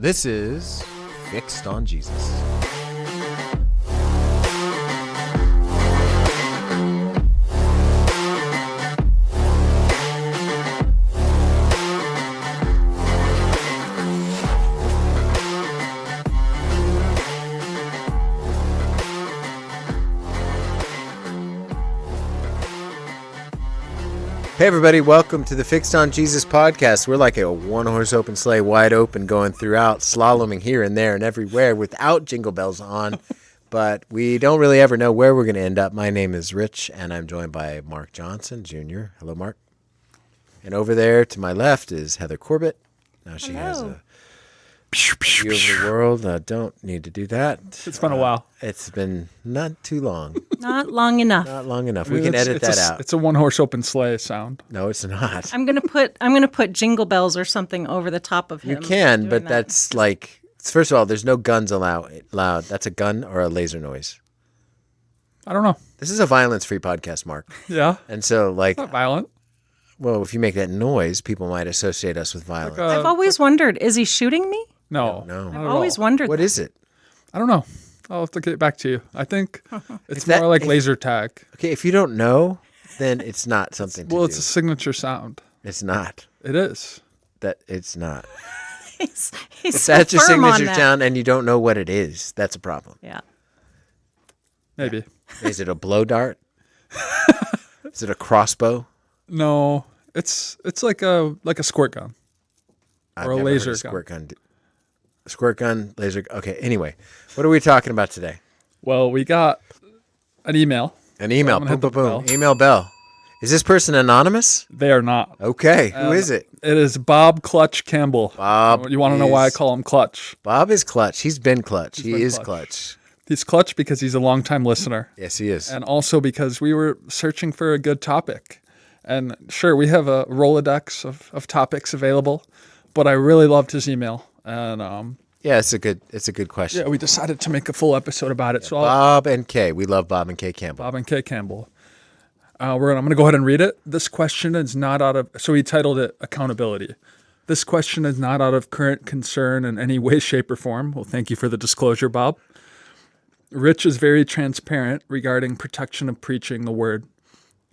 This is Fixed on Jesus. Hey everybody, welcome to the Fixed on Jesus podcast. We're like a one-horse open sleigh, wide open, going throughout, slaloming here and there and everywhere without jingle bells on. But we don't really ever know where we're going to end up. My name is Rich, and I'm joined by Mark Johnson, Jr. Hello, Mark. And over there to my left is Heather Corbett. Now she has a view of the world. Don't need to do that. It's been a while. It's been not too long. Not long enough. Not long enough. We can edit that out. It's a one-horse open sleigh sound. No, it's not. I'm gonna put jingle bells or something over the top of him. You can, but that's like, first of all, there's no guns allowed. That's a gun or a laser noise. I don't know. This is a violence-free podcast, Mark. Yeah. And so, like, Not violent. well, if you make that noise, people might associate us with violence. I've always wondered, is he shooting me? No. No. not at I've always all. wondered. What is it? I don't know. I'll have to get back to you. I think it's that- more like if- laser tag. Okay, if you don't know, then it's not something to Well, do. it's a signature sound. It's not. It is. That it's not. He's If so that's your firm on signature that. sound and you don't know what it is, that's a problem. Yeah. Maybe. Is it a blow dart? Is it a crossbow? No. It's like a squirt gun. I've Or a never heard laser of gun. Squirt gun. Squirt gun, laser. Okay, anyway, what are we talking about today? Well, we got an email. An email. I'm gonna Boom, hit boom, the boom. bell. Email bell. Is this person anonymous? They are not. Okay, who is it? It is Bob Clutch Campbell. Bob You want to know why I is- call him Clutch? Bob is clutch. He's been clutch. He been is clutch. clutch. He's Clutch because he's a longtime listener. Yes, he is. And also because we were searching for a good topic. And sure, we have a Rolodex of topics available, but I really loved his email. And Yeah, it's a good question. yeah, we decided to make a full episode about it. So Bob and Kay. We love Bob and Kay Campbell. Bob and Kay Campbell. I'm going to go ahead and read it. This question is not out of, so he titled it Accountability. This question is not out of current concern in any way, shape, or form. Well, thank you for the disclosure, Bob. Rich is very transparent regarding protection of preaching the word.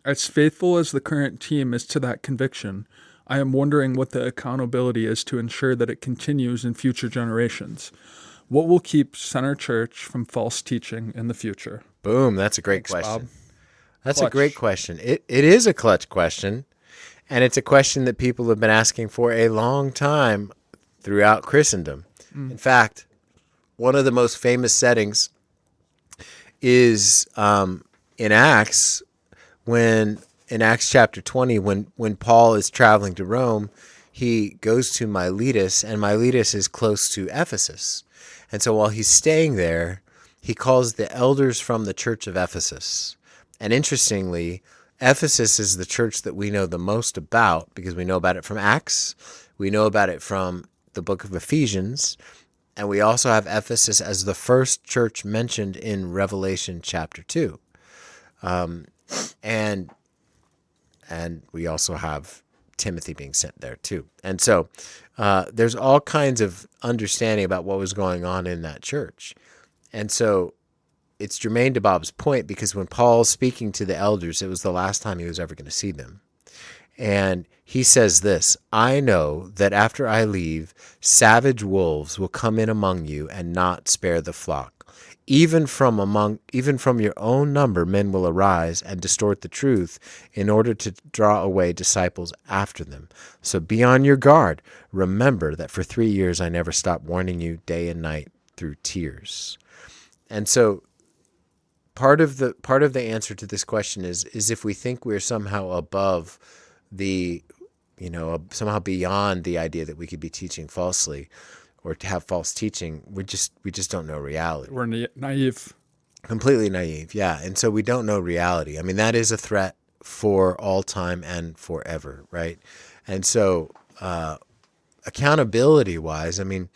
As faithful as the current team is to that conviction, I am wondering what the accountability is to ensure that it continues in future generations. What will keep Center Church from false teaching in the future? Boom. That's a great Thanks, question. Bob. That's a Clutch. great question. It is a clutch question, and it's a question that people have been asking for a long time throughout Christendom. In fact, one of the most famous settings is in Acts, in Acts chapter 20, when Paul is traveling to Rome, he goes to Miletus, and Miletus is close to Ephesus. And so while he's staying there, he calls the elders from the church of Ephesus. And interestingly, Ephesus is the church that we know the most about because we know about it from Acts, we know about it from the book of Ephesians, and we also have Ephesus as the first church mentioned in Revelation chapter 2. And we also have Timothy being sent there too. And so there's all kinds of understanding about what was going on in that church. And so it's germane to Bob's point because when Paul's speaking to the elders, it was the last time he was ever going to see them. And he says this, I know that after I leave, savage wolves will come in among you and not spare the flock. Even from your own number, men will arise and distort the truth in order to draw away disciples after them. So be on your guard. Remember that for 3 years I never stopped warning you day and night through tears. And so part of the answer to this question is if we think we're somehow above somehow beyond the idea that we could be teaching falsely or to have false teaching, we just don't know reality. We're naive. Completely naive, yeah. And so we don't know reality. I mean, that is a threat for all time and forever, right? And so accountability-wise, I mean,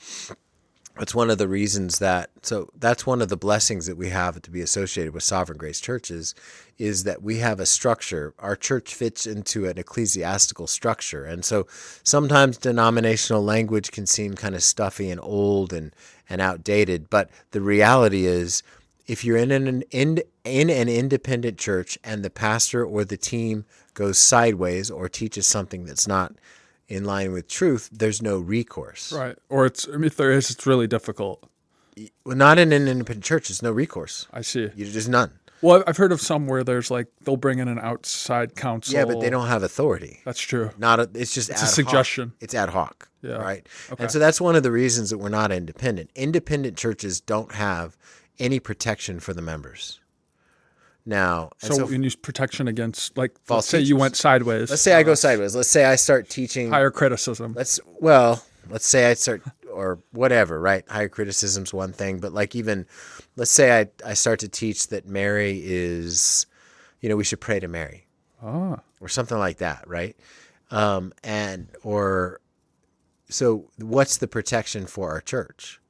That's one of the reasons that's one of the blessings that we have to be associated with Sovereign Grace churches is that we have a structure. Our church fits into an ecclesiastical structure. And so sometimes denominational language can seem kind of stuffy and old and outdated. But the reality is if you're in an independent church and the pastor or the team goes sideways or teaches something that's not in line with truth, there's no recourse. Right. Or if there is, it's really difficult. Well, not in an independent church. There's no recourse. I see. There's none. Well, I've heard of some where there's like they'll bring in an outside counsel. Yeah, but they don't have authority. That's true. It's just It's ad a hoc. suggestion. It's ad hoc. Yeah. Right. Okay. And so that's one of the reasons that we're not independent. Independent churches don't have any protection for the members. Now, So you use protection against, like, False let's say you teachers. went sideways. let's say I go sideways. Let's say I start teaching. Higher criticism. Let's say I start or whatever, right? Higher criticism's one thing, but like even let's say I start to teach that Mary is, we should pray to Mary. Ah. Or something like that, right? So what's the protection for our church?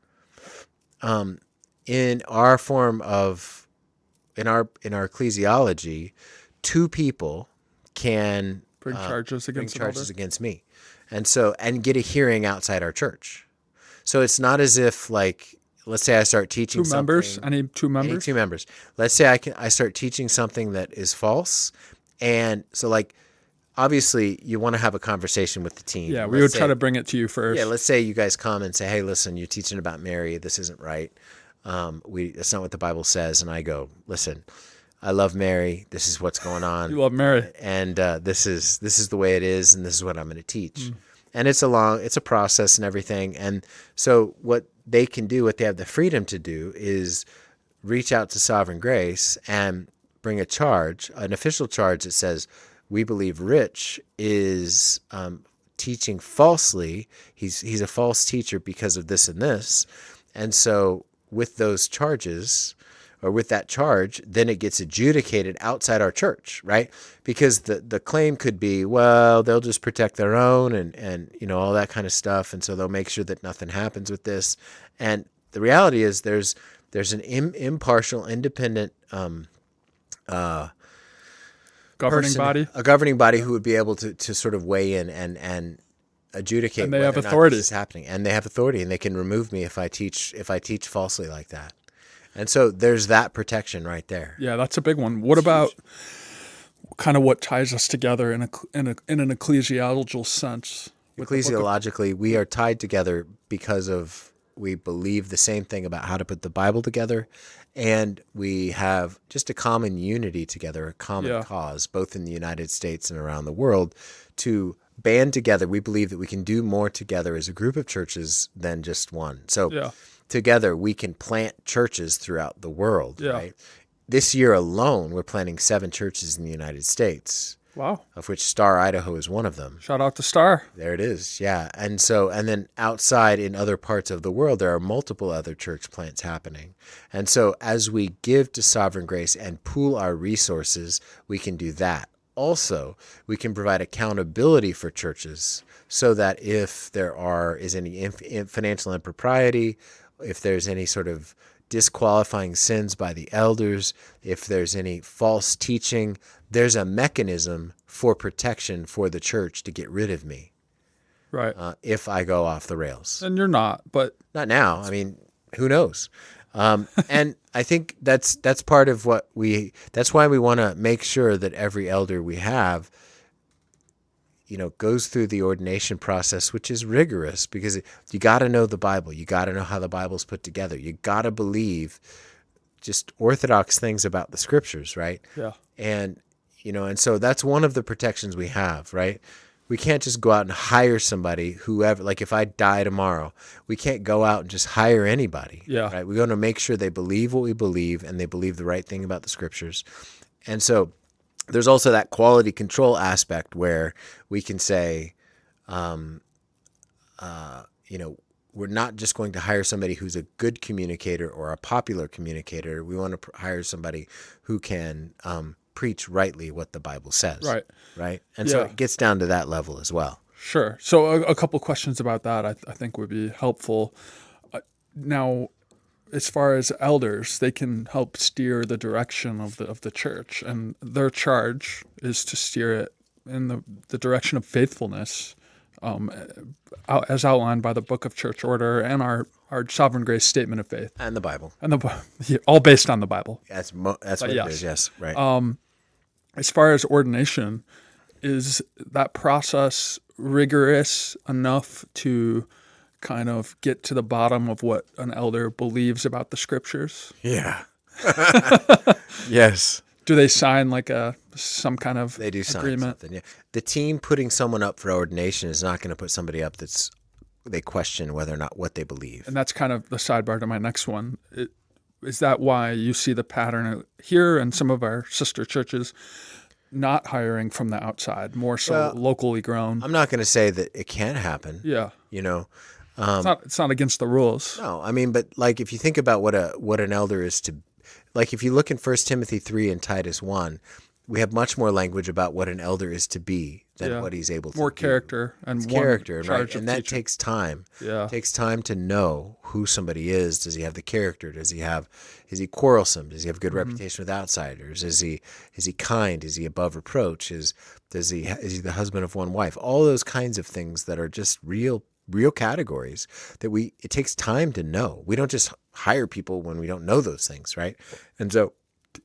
In our ecclesiology, two people can Bring charges against an elder. against me, and get a hearing outside our church. So it's not as if like, let's say I start teaching Two members? something- Any two members? Any two members. Let's say I start teaching something that is false, and so like obviously you want to have a conversation with the team. Yeah, we would try to bring it to you first. Yeah, let's say you guys come and say, "Hey, listen, you're teaching about Mary. This isn't right. That's not what the Bible says." And I go, "Listen, I love Mary. This is what's going on. You love Mary. And this is the way it is, and this is what I'm going to teach." And it's a process and everything. And so what they can do, what they have the freedom to do, is reach out to Sovereign Grace and bring an official charge that says, "We believe Rich is teaching falsely. He's a false teacher because of this and this." And so with those charges, or with that charge, then it gets adjudicated outside our church, right? Because the claim could be, well, they'll just protect their own and all that kind of stuff, and so they'll make sure that nothing happens with this. And the reality is there's an impartial, independent Governing body. a governing body who would be able to sort of weigh in and adjudicate. And they whether have or not authority. this is happening, and they have authority, and they can remove me if I teach falsely like that. And so there's that protection right there. Yeah, that's a big one. What about kind of what ties us together in an ecclesiological sense? Ecclesiologically, we are tied together because we believe the same thing about how to put the Bible together, and we have just a common unity together, a common cause, both in the United States and around the world, to band together. We believe that we can do more together as a group of churches than just one. So together we can plant churches throughout the world, right? This year alone, we're planting 7 churches in the United States. Wow. Of which Star, Idaho is one of them. Shout out to Star. There it is. Yeah. And then outside in other parts of the world, there are multiple other church plants happening. And so as we give to Sovereign Grace and pool our resources, we can do that. Also, we can provide accountability for churches so that if there is any financial impropriety, if there's any sort of disqualifying sins by the elders, if there's any false teaching, there's a mechanism for protection for the church to get rid of me. Right. If I go off the rails. And you're not, but Not now. I mean, who knows? And I think that's part of that's why we want to make sure that every elder we have, goes through the ordination process, which is rigorous, because you got to know the Bible. You got to know how the Bible's put together. You got to believe just orthodox things about the scriptures, right? Yeah. And, and so that's one of the protections we have, right? We can't just go out and hire somebody, whoever, like if I die tomorrow, we can't go out and just hire anybody. Yeah. Right. We're going to make sure they believe what we believe and they believe the right thing about the scriptures. And so there's also that quality control aspect where we can say, we're not just going to hire somebody who's a good communicator or a popular communicator. We want to hire somebody who can preach rightly what the Bible says. Right. Right. And so it gets down to that level as well. Sure. So a couple questions about that I think would be helpful. Now, as far as elders, they can help steer the direction of the church, and their charge is to steer it in the direction of faithfulness, as outlined by the Book of Church Order and our Sovereign Grace Statement of Faith, And the Bible. and all based on the Bible. That's what it yes. is. Yes, right. As far as ordination, is that process rigorous enough to kind of get to the bottom of what an elder believes about the scriptures? Yeah. Yes. Do they sign like some kind of They do sign agreement? something. Yeah. The team putting someone up for ordination is not going to put somebody up they question whether or not what they believe. And that's kind of the sidebar to my next one. Is that why you see the pattern here and some of our sister churches not hiring from the outside, more so locally grown? I'm not going to say that it can't happen. Yeah. You know, It's not against the rules. no, I mean, but like if you think about what an elder is to, like if you look in 1 Timothy 3 and Titus 1, we have much more language about what an elder is to be than what he's able to More do. character and It's one character, charge right? of And that teaching. takes time. Yeah. It takes time to know who somebody is. Does he have the character? Is he quarrelsome? Does he have a good reputation with outsiders? Is he kind? Is he above reproach? Is he the husband of one wife? All those kinds of things that are just real categories that it takes time to know. We don't just hire people when we don't know those things, right? And so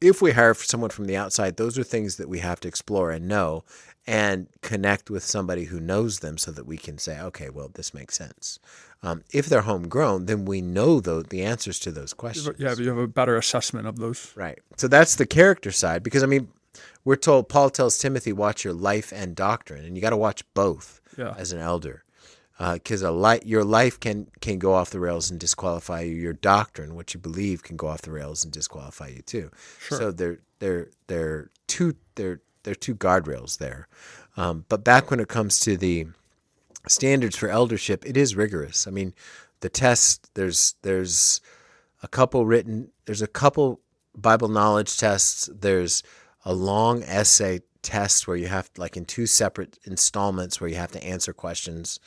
if we hire someone from the outside, those are things that we have to explore and know and connect with somebody who knows them so that we can say, okay, well, this makes sense. If they're homegrown, then we know the answers to those questions. Yeah, you have a better assessment of those. Right. So that's the character side, because, I mean, we're told, Paul tells Timothy, watch your life and doctrine, and you got to watch both as an elder. Because your life can go off the rails and disqualify you. Your doctrine, what you believe, can go off the rails and disqualify you too. Sure. So they're two guardrails there. But back when it comes to the standards for eldership, it is rigorous. I mean, the test there's a couple Bible knowledge tests. There's a long essay test where you have, like in 2 separate installments, where you have to answer questions.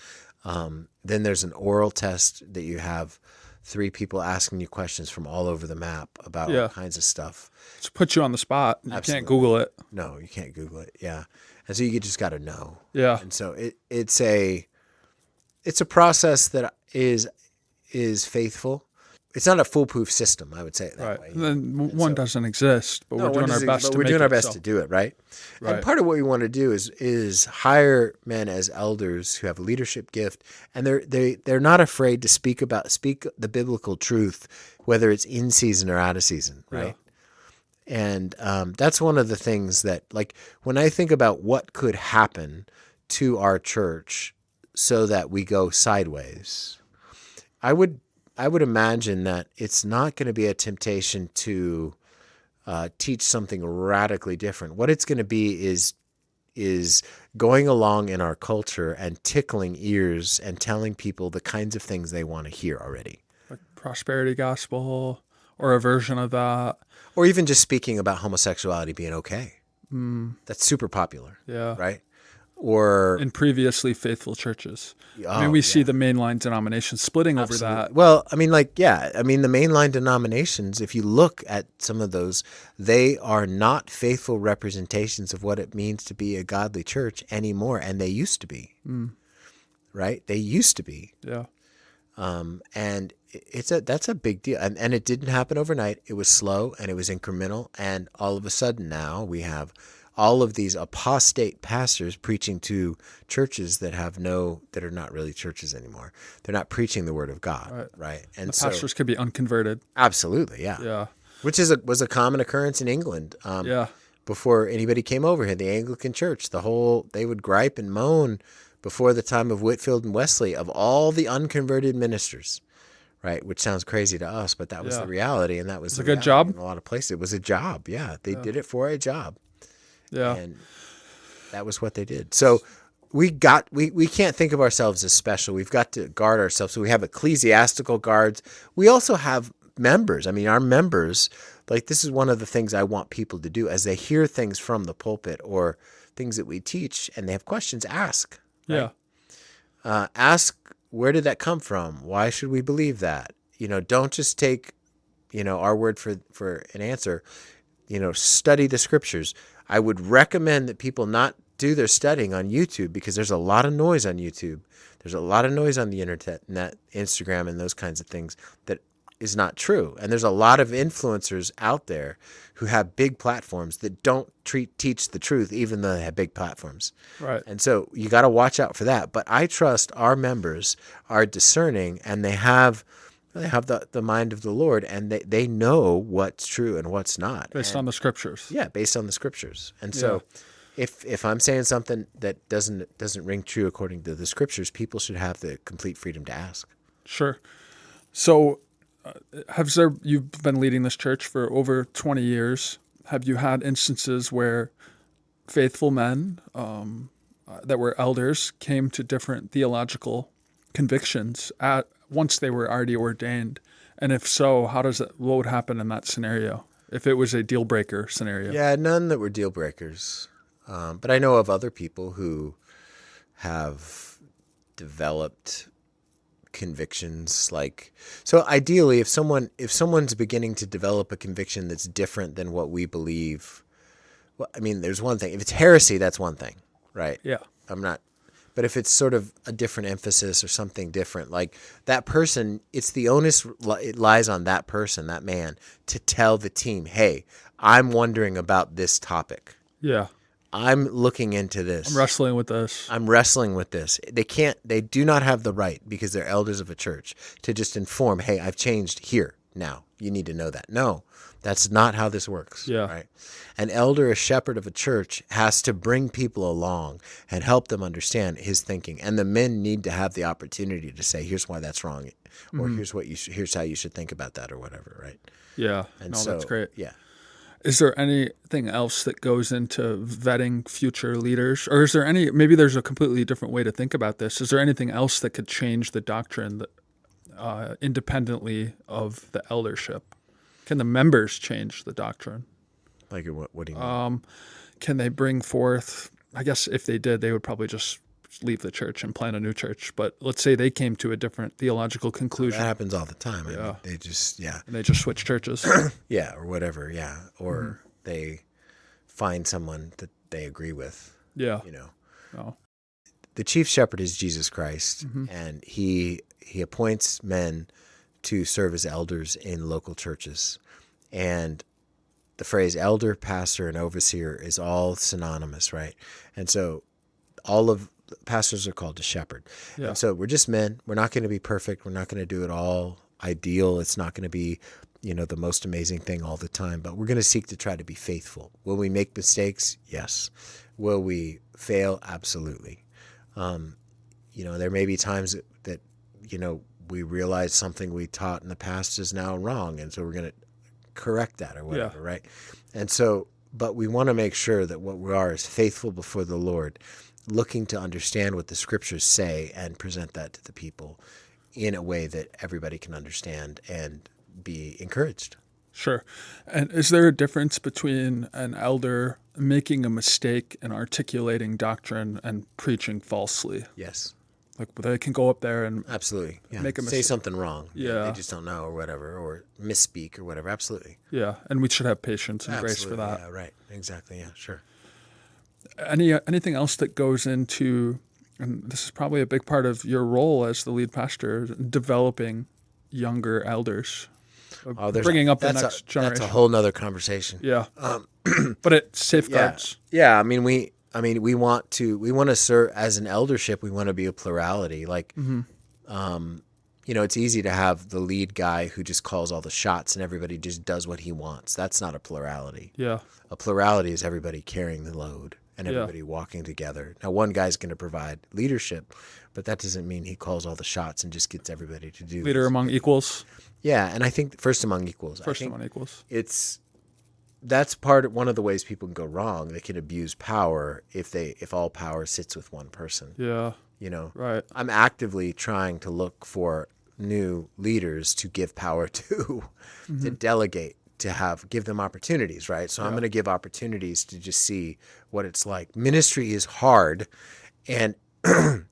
Then there's an oral test that you have 3 people asking you questions from all over the map about all kinds of stuff. To put you on the spot. You Absolutely. can't Google it. No, you can't Google it. Yeah. And so you just got to know. Yeah. And so it's a process that is faithful. It's not a foolproof system, I would say it that way. And then one doesn't exist, but we're doing our best to we're make doing our it best so. to do it, right? Right. And part of what we want to do is hire men as elders who have a leadership gift, and they're not afraid to speak the biblical truth, whether it's in season or out of season, right? Yeah. And that's one of the things that, like, when I think about what could happen to our church so that we go sideways, I would imagine that it's not going to be a temptation to teach something radically different. What it's going to be is going along in our culture and tickling ears and telling people the kinds of things they want to hear already. Like prosperity gospel or a version of that. Or even just speaking about homosexuality being okay. That's super popular. Yeah. Right? Or in previously faithful churches. I mean, we see the mainline denominations splitting over that. Well, I mean, the mainline denominations, if you look at some of those, they are not faithful representations of what it means to be a godly church anymore, and they used to be. Right? They used to be. Yeah. And that's a big deal. And it didn't happen overnight. It was slow and it was incremental, and all of a sudden now we have all of these apostate pastors preaching to churches that are not really churches anymore. They're not preaching the word of God, right? And the pastors could be unconverted. Absolutely, yeah. Yeah. Which was a common occurrence in England. Before anybody came over here, the Anglican Church, they would gripe and moan before the time of Whitefield and Wesley of all the unconverted ministers, right? Which sounds crazy to us, but that was the reality, and that was a good job in a lot of places. It was a job, yeah. They did it for a job. Yeah. And that was what they did. So we can't think of ourselves as special. We've got to guard ourselves. So we have ecclesiastical guards. We also have members. I mean, our members, like, this is one of the things I want people to do as they hear things from the pulpit or things that we teach and they have questions, ask. Right? Yeah. Ask, where did that come from? Why should we believe that? don't just take, our word for an answer. Study the scriptures. I would recommend that people not do their studying on YouTube, because there's a lot of noise on YouTube. There's a lot of noise on the internet, Instagram, and those kinds of things that is not true. And there's a lot of influencers out there who have big platforms that don't teach the truth, even though they have big platforms. Right. And so you got to watch out for that. But I trust our members are discerning, and they have the mind of the Lord, and they know what's true and what's not. Based on the scriptures. Yeah, based on the scriptures. And so if I'm saying something that doesn't ring true according to the scriptures, people should have the complete freedom to ask. Sure. So you've been leading this church for over 20 years. Have you had instances where faithful men that were elders came to different theological convictions once they were already ordained? And if so, what would happen in that scenario if it was a deal breaker scenario? Yeah, none that were deal breakers. But I know of other people who have developed convictions. So ideally, if someone's beginning to develop a conviction that's different than what we believe, well, I mean, there's one thing. If it's heresy, that's one thing, right? Yeah. But if it's sort of a different emphasis or something different, like that person, it's the onus, it lies on that person, that man, to tell the team, hey, I'm wondering about this topic. Yeah. I'm looking into this. I'm wrestling with this. They do not have the right, because they're elders of a church, to just inform, hey, I've changed here now. You need to know that. No, that's not how this works. Yeah. Right. An elder, a shepherd of a church, has to bring people along and help them understand his thinking. And the men need to have the opportunity to say, here's why that's wrong, or here's how you should think about that, or whatever. Right. Yeah. And that's great. Yeah. Is there anything else that goes into vetting future leaders? Or is there maybe there's a completely different way to think about this. Is there anything else that could change the doctrine independently of the eldership? Can the members change the doctrine? Like what do you mean? Can they bring forth, I guess if they did, they would probably just leave the church and plant a new church. But let's say they came to a different theological conclusion. That happens all the time. Yeah. I mean, they just switch churches. Yeah, or whatever, yeah. Or they find someone that they agree with. Yeah. Oh. The chief shepherd is Jesus Christ, and he appoints men to serve as elders in local churches. And the phrase elder, pastor, and overseer is all synonymous, right? And so all of pastors are called to shepherd. Yeah. And so we're just men. We're not going to be perfect. We're not going to do it all ideal. It's not going to be, the most amazing thing all the time, but we're going to seek to try to be faithful. Will we make mistakes? Yes. Will we fail? Absolutely. There may be times that we realize something we taught in the past is now wrong. And so we're going to correct that or whatever. Right. And so, but we want to make sure that what we are is faithful before the Lord, looking to understand what the scriptures say and present that to the people in a way that everybody can understand and be encouraged. Sure. And is there a difference between an elder making a mistake in articulating doctrine and preaching falsely? Yes. Like they can go up there and absolutely make a say mistake. something wrong. Yeah. They just don't know or whatever, or misspeak or whatever. Absolutely. Yeah. And we should have patience and grace for that. Yeah, right. Exactly. Yeah, sure. Anything else that goes into, and this is probably a big part of your role as the lead pastor, developing younger elders, bringing up the next generation. That's a whole nother conversation. Yeah. But it safeguards. Yeah. I mean, we want to serve as an eldership. We want to be a plurality. It's easy to have the lead guy who just calls all the shots and everybody just does what he wants. That's not a plurality. Yeah. A plurality is everybody carrying the load and everybody walking together. Now, one guy's going to provide leadership, but that doesn't mean he calls all the shots and just gets everybody to do Leader this. among equals. Yeah, and I think first among equals. That's one of the ways people can go wrong. They can abuse power if all power sits with one person. Yeah. Right. I'm actively trying to look for new leaders to give power to delegate, to give them opportunities, right? So I'm going to give opportunities to just see what it's like. Ministry is hard, and a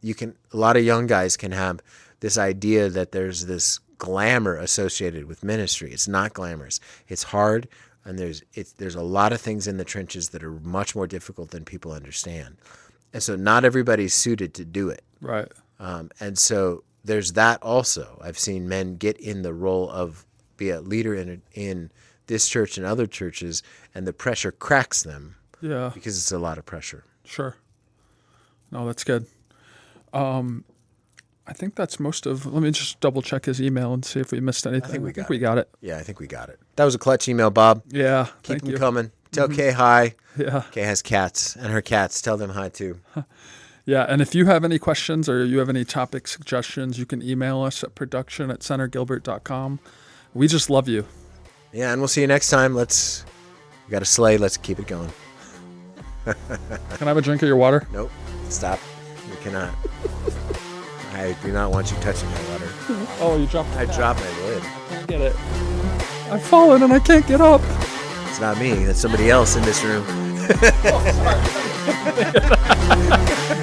lot of young guys can have this idea that there's this glamour associated with ministry. It's not glamorous. It's hard, and there's a lot of things in the trenches that are much more difficult than people understand. And so not everybody's suited to do it. Right. And so there's that also. I've seen men get in the role of be a leader in this church and other churches, and the pressure cracks them. Yeah. Because it's a lot of pressure. Sure. No, that's good. I think that's most of. Let me just double check his email and see if we missed anything. I think we got it. Yeah, I think we got it. That was a clutch email, Bob. Yeah. Keep thank them you. coming. Tell Kay hi. Yeah. Kay has cats, and her cats. Tell them hi too. Yeah, and if you have any questions or you have any topic suggestions, you can email us at production@centergilbert.com. We just love you. Yeah, and we'll see you next time. We got a sleigh. Let's keep it going. Can I have a drink of your water? Nope. Stop. You cannot. I do not want you touching my water. Oh, you dropped I dropped my lid. I can't get it. I've fallen and I can't get up. It's not me. That's somebody else in this room.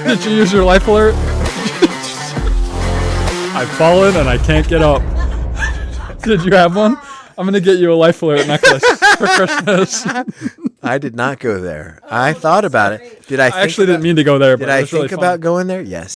Did you use your life alert? I've fallen and I can't get up. Did you have one? I'm going to get you a life alert necklace for Christmas. I did not go there. I thought about it. Did I? I actually didn't mean to go there, but Did I it was really think funny. about going there? Yes.